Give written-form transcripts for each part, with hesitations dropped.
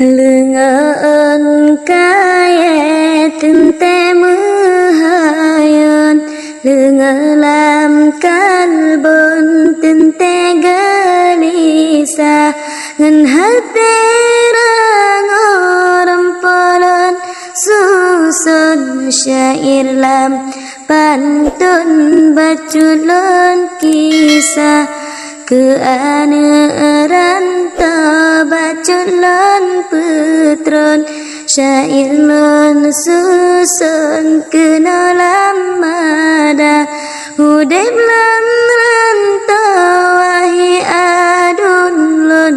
Lengan kaya tente mahayan lengalam kalbon tente galisa ngan hati rangoram polon susun syair lam pantun baculon kisah keaneran baculon putron syair lon susun kenalam mada hudib lan rantawahi adun lon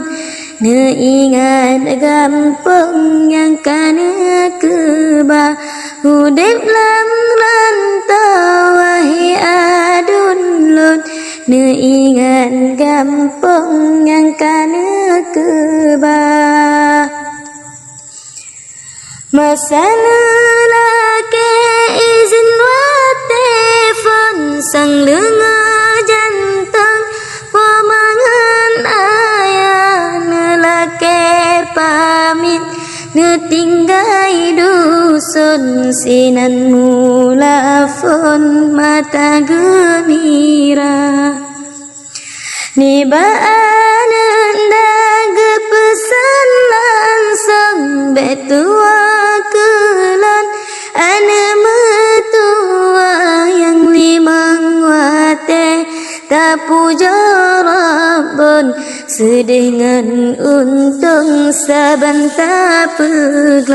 neingat gampang yang kana keba hudib lan rantawahi adun lon neingat gampang yang kana keba masalah laki izin wa telefon sang lenga jantung pemangan ayah laki pamit ngetinggai dusun sinan mulafon mata gembira nibaan daga pesan langsung betua kelan ana metua yang limang wate tapu jarabun sedengan untung saban tapeglah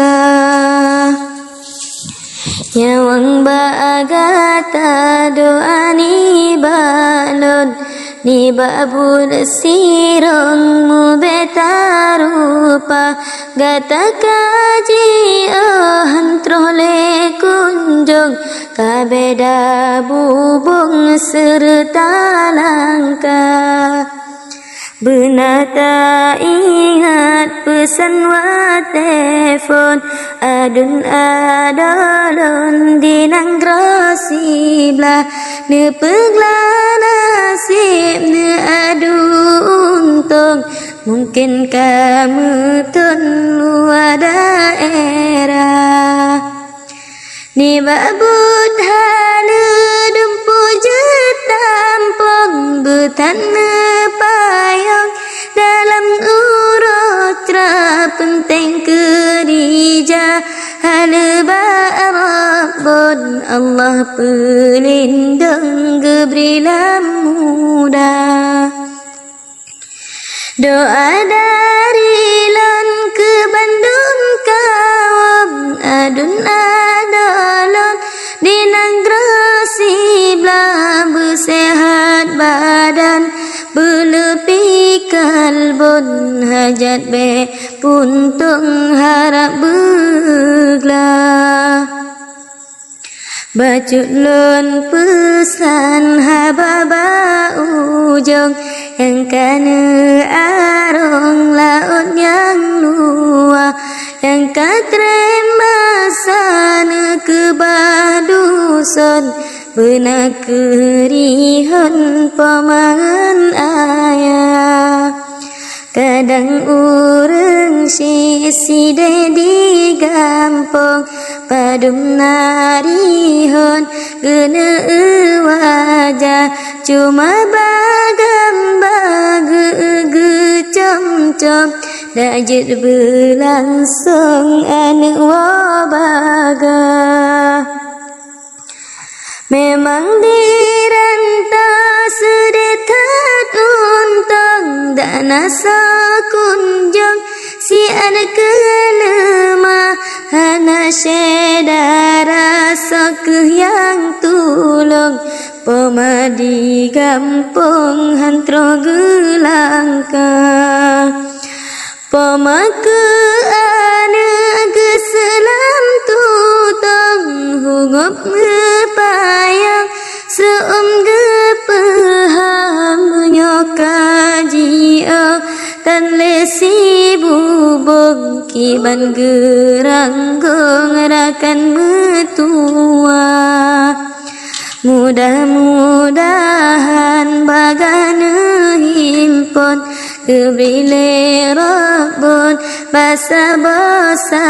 nyawang bagata doa ni balon ni babul sirong mu betarupa gata kaji antrole kunjung kabeda bubung serta langkah benata ingat pesan wa telefon adun adalon dinang grasiblah ne pegla nasib ne adu untung mungkin kamu tun luar daerah ni babut hana dumpu jetampung betana payung dalam urotra penting kerja hana ba'arabun Allah pelindung gebrilah mudah doa dari lan ke Bandung kawam adun adalon dinang grasiblah bersehat badan berlepi kalbun hajat be puntung harap beglah baculun pesan hababa ujung yang kana arong laut yang luar yang katrema sana ke baduson benak kerihun pemangan ayah kadang urang si di gampong padum narihun gena wajah cuma bagam bage com dajit berlangsung anak wabaga memang dirantau sedekat untung dan asa kunjung si anak kelemah hana syeda rasa yang tulung pemadi gampung hantro gelangka pemake anak keselam tutong hugop ngepayang seum gepeham nyokaji tan lesi bubuk kiban gerang rakan metua mudah-mudahan bagana himpun kebile Rabbun basa-basa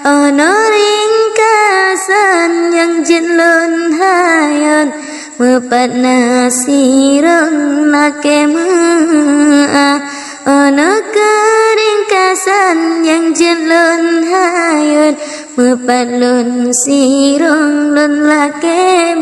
ono ringkasan yang jenlun hayon mepat nasireng nake ono keringkasan yang jenlun hayon mepat lun sireng lun lake